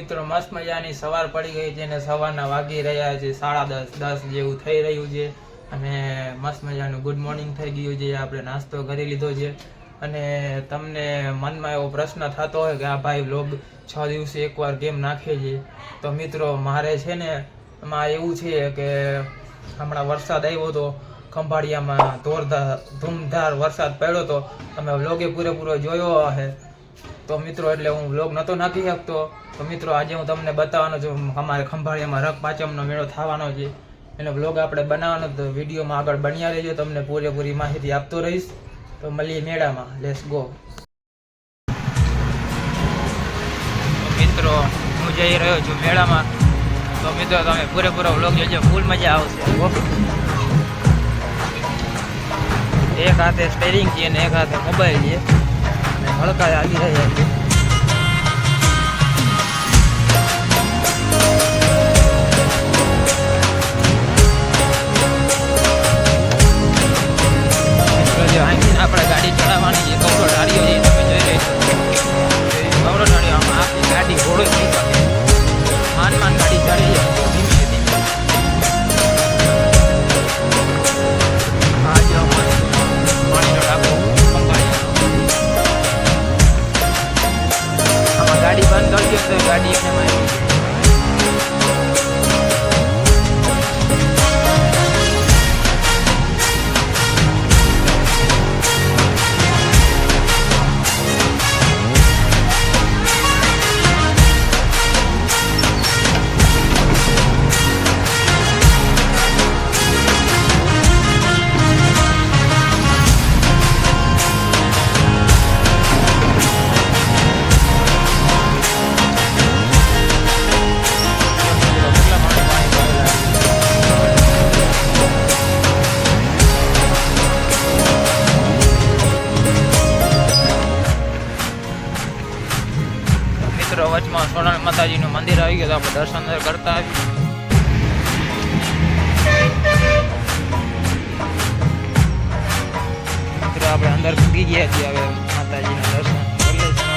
મિત્રો મસ્ત મજાની સવાર પડી ગઈ છે અને સવારના વાગી રહ્યા છે 10:30 જેવું થઈ રહ્યું છે અને મસ્ત મજાનું ગુડ મોર્નિંગ થઈ ગયું છે. આપણે નાસ્તો કરી લીધો છે અને તમને મનમાં એવો પ્રશ્ન થતો હોય કે આ ભાઈ વ્લોગ 6 દિવસે એકવાર કેમ નાખે છે, તો મિત્રો મારે છે ને એમાં એવું છે કે હમણાં વરસાદ આવ્યો હતો ખંભાળિયામાં, ધૂમધાર વરસાદ પડ્યો હતો. તમે વ્લોગે પૂરેપૂરો જોયો હશે તો મિત્રો એટલે હું વ્લોગ નહોતો નાખી શકતો. તો મિત્રો આજે હું તમને બતાવવાનો છું અમારે ખંભાળિયામાં રખ પાંચમનો મેળો થવાનો છે, એનો વ્લોગ આપણે બનાવવાનો. તો વિડીયોમાં આગળ બન્યા રહેજો, તમને પૂરેપૂરી માહિતી આપતો રહીશ. તો મળીએ મેળામાં, લેટ્સ ગો. મિત્રો હું જઈ રહ્યો છું મેળામાં, તો મિત્રો તમે પૂરેપૂરો વ્લોગ જોજો, ફૂલ મજા આવશે. એક હાથે સ્ટેરિંગ છે અને એક હાથે મોબાઈલ છે અને હળકા આવી રહ્યા છે. આપણે ગાડી ચલાવવાની છે, કવડો ઢાળીઓ છે, તમે જોઈ રહી છો. કવડો ઢાળીઓ આમાં આપણી ગાડી ઘોડો થઈ શકે, માન ગાડી ચડી જાય ધીમે ધીમે. આજે પાણીનો ટાંકો આમાં ગાડી બંધ કરી દો તો ગાડી એને મારી. વચમાં સોનલ માતાજીનું મંદિર આવી ગયું, તો આપણે દર્શન કરતા આવી. મિત્રો આપણે અંદર પૂગી ગયા છીએ, હવે માતાજીના દર્શન કરી લઈશું.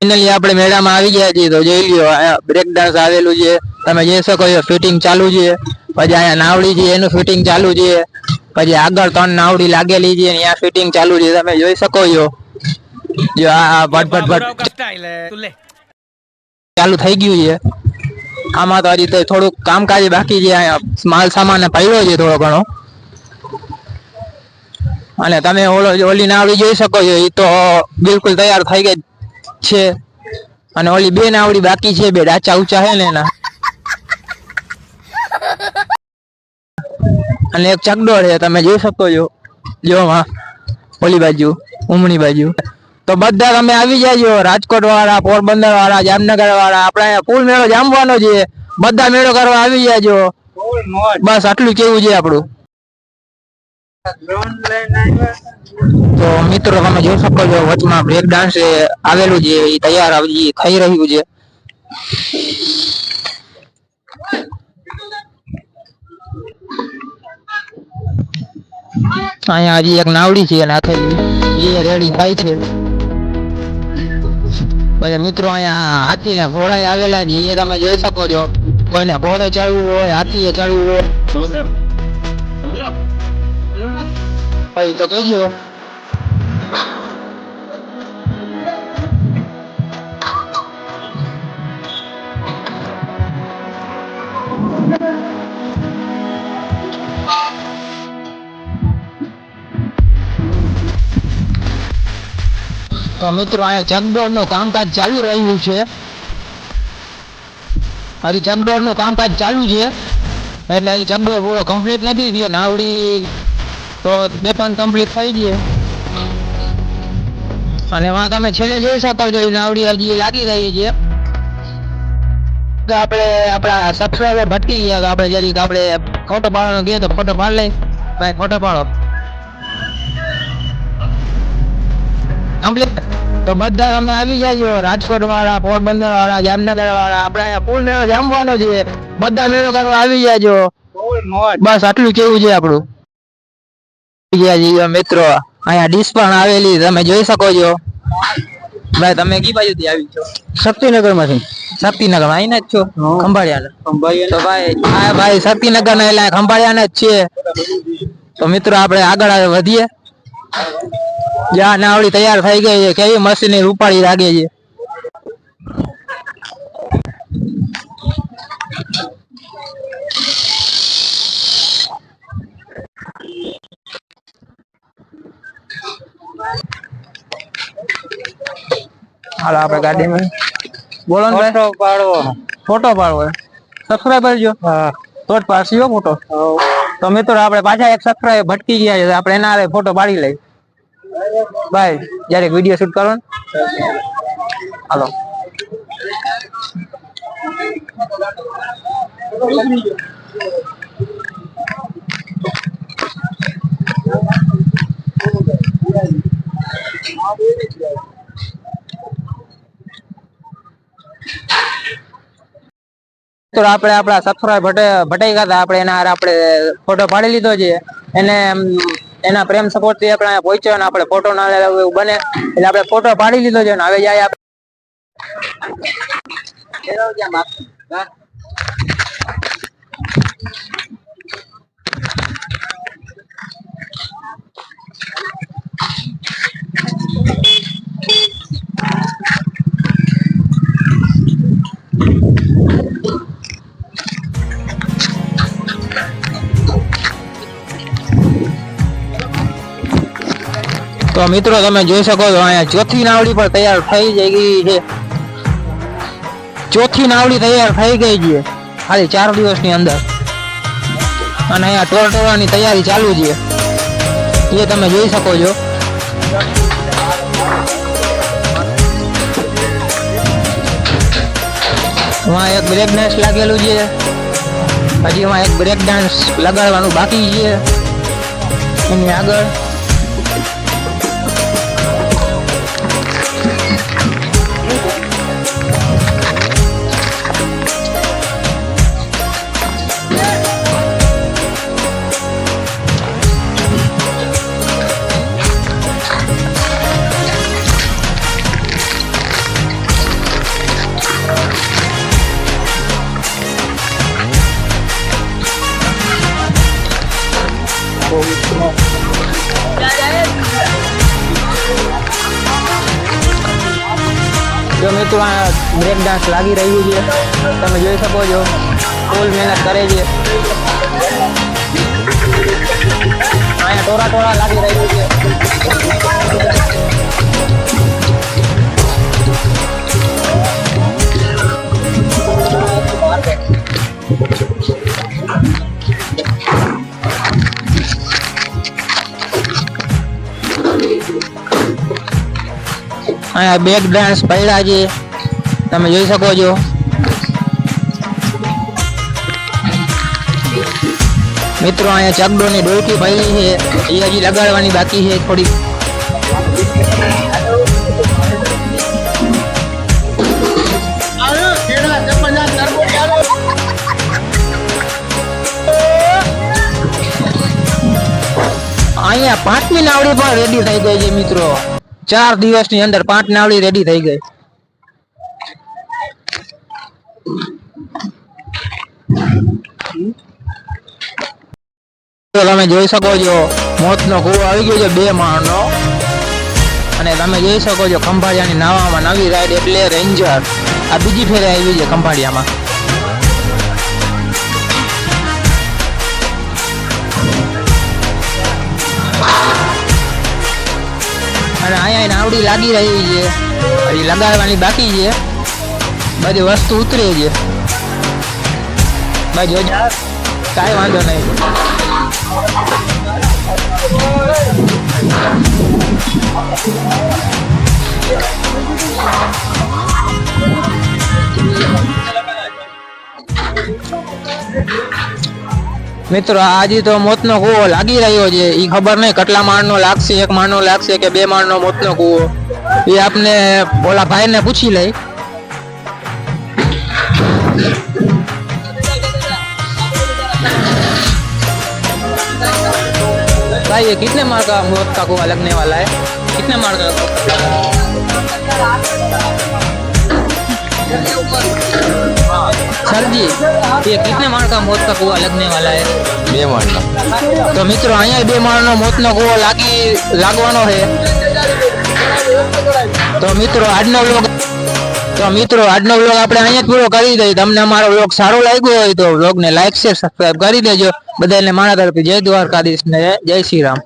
ફાઇનલી આપણે મેળામાં આવી ગયા છીએ, તો જોઈ લ્યો અહીંયા બ્રેક ડાન્સ આવેલું છે, તમે જોઈ શકો છો. ફિટિંગ ચાલુ છે, પછી અહીંયા નાવડી છે એનું ફિટિંગ ચાલુ છે, પછી આગળ 3 નાવડી લાગેલી છે અહીંયા ફિટિંગ ચાલુ છે, તમે જોઈ શકો છો. જો આ ભટ ચાલુ થઈ ગયું છે. આમાં તો હજી તો થોડુંક કામકાજ બાકી છે, અહીંયા માલ સામાન પડ્યો છે થોડો ઘણો. અને તમે ઓલી નાવડી જોઈ શકો છો, એ તો બિલકુલ તૈયાર થઈ ગઈ છે. અને ઓલી 2 નાવડી બાકી છે, 2 ડાચા ઊંચા છે ને એના. અને એક ચકડોળ છે, તમે જોઈ શકો છો. જો ઓલી બાજુ ઉમણી બાજુ. તો બધા તમે આવી જાજો, રાજકોટ વાળા, પોરબંદર વાળા, જામનગર વાળા, આપણે અહીંયા ફૂલ મેળો જામવાનો છે, બધા મેળો કરવા આવી જાજો. બસ આટલું કેવું છે આપણું. તો મિત્રો તમે જોઈ શકો છો, વચમાં બ્રેક ડાન્સ આવેલું છે, એ તૈયાર થઈ રહ્યું છે. અહીંયા હજી એક નાવડી છે નાખેલી, એ રેડી થાય છે. પછી મિત્રો અહીંયા હાથી ને ઘોડા આવેલા છે, એ તમે જોઈ શકો છો. કોઈને ઘોડે ચડવું હોય, હાથીએ ચડવું હોય પછી તો કહેજો. તો મિત્રો અહીંયા ચકડોળ નું કામકાજ ચાલુ રહ્યું છે. હજી ચકડોળ નું કામકાજ ચાલુ છે એટલે ચકડોળ પૂરો કમ્પ્લીટ નથી થયો. નાવડી તો 2-5 કમ્પ્લીટ થઈ ગઈ અને વાં તમે છેલ્લે જોઈ શકો છો નાવડી હજી લાગી રહી છે. તો આપણે આપણા સબસ્ક્રાઈબર ભટકી ગયા, આપણે જરીક આપણે ફોટો પાડવાનો ગયો તો ફોટો પાડ લઈ ભાઈ, ફોટો પાડો કમ્પ્લીટ. તો બધા અમે આવી જાય, રાજકોટ વાળા, પોરબંદર વાળા, જામનગર વાળા, આપણે અહીંયા ફૂલ મેળો જમવાનો છે, બધા મેળો કરવા આવી જાજો. બસ આટલું કેવું છે આપણું. મિત્રો અહીંયા ડીશ પણ આવેલી તમે જોઈ શકો છો. ભાઈ તમે કઈ બાજુથી આવી છો? શક્તિનગર માંથી. શક્તિનગર માં અહીંના જ છો? ખંભાળિયા. તો ભાઈ આ ભાઈ શક્તિનગર ના એટલે ખંભાળિયા જ છે. તો મિત્રો આપણે આગળ વધીએ. જ્યાં નાવડી તૈયાર થઈ ગઈ છે, કેવી મસ્તીની રૂપાળી લાગે છે. હાલો આપણે ગાડીમાં બોલો ને ફોટો પાડવો સબસ્ક્રાઇબ કરજો. હા તો જ પાડશો ફોટો. તો મિત્રો આપણે પાછા એક સબસ્ક્રાઇબ ભટકી ગયા છે, આપણે એના હારે ફોટો પાડી લઈ. ભાઈ જ્યારે વિડિયો શૂટ કરો ને હાલો. તો આપણે આપણા સબસ્ક્રાઇબ ભટાઈ ગયા હતા, આપણે એના હારે આપણે ફોટો પાડી લીધો છે. એને એના પ્રેમ સપોર્ટ થી આપણે પહોંચ્યો ને આપણે ફોટો ના લેવો એવું બને એટલે આપણે ફોટો પાડી લીધો છે. હવે જાય તો મિત્રો તમે જોઈ શકો છો અહીંયા ચોથી નાવડી પણ તૈયાર થઈ ગઈ છે. ચોથી નાવડી તૈયાર થઈ ગઈ છે ખાલી 4 દિવસની અંદર. અને અહીંયા ટોળટોળાની તૈયારી ચાલુ છે, એ તમે જોઈ શકો છો. વहाँ એક બ્રેક ડાન્સ લાગેલું છે, હજી વहाँ એક બ્રેક ડાન્સ લગાડવાનું બાકી છે એની આગળ. જો મિત્રો આ બ્રેક ડાન્સ લાગી રહ્યું છે, તમે જોઈ શકો છો. ફૂલ મહેનત કરે છે. અહીંયા ટોળા લાગી રહ્યું છે. અહીંયા બેક ડાન્સ પડ્યા છે, તમે જોઈ શકો છો. મિત્રો અહીંયા ચકડોની ડોલકી પડી છે, એ હજી લગાડવાની બાકી છે થોડી. અહીંયા 5મી નાવડી પણ રેડી થઈ ગઈ છે મિત્રો. 4 દિવસની અંદર 5 નાવડી રેડી થઈ ગઈ. તમે જોઈ શકો છો મોતનો કૂવો આવી ગયો છે 2 માળનો. અને તમે જોઈ શકો છો ખંભાળિયાની નાવામાં નવી રાઈડ એટલે રેન્જર. આ બીજી ફેરે આવી છે ખંભાળિયામાં. અને અહીંયા નાવડી લાગી રહી છે, હજી લગાડવાની બાકી છે. બધી વસ્તુ ઉતરે છે. ભાઈ જોજો કાંઈ વાંધો નહીં. મિત્રો આજે તો મોતનો કૂવો લાગી રહ્યો છે. ઈ ખબર નહીં કેટલા માળનો લાગશે, 1 માળનો લાગશે કે 2 માળનો મોતનો કૂવો. એ આપને ઓલા ભાઈને પૂછી લઈ. भाई ये कितने मार का मौत का कुआं लगने वाला है? कितने मार का? सर जी ये कितने मार का मौत का कुआं लगने वाला है? 2 માળનો. तो मित्रों અહીંયા 2 માળનો મોતનો કૂવો લાગવાનો છે. તો મિત્રો આજનો વ્લોગ આપણે અહીંયા જ પૂરો કરી દઈએ. તમને અમારો વ્લોગ સારો લાગ્યો હોય તો વ્લોગને લાઈક શેર સબસ્ક્રાઇબ કરી દેજો. બધાને મારા તરફથી જય દ્વારકાધીશ ને જય શ્રી રામ.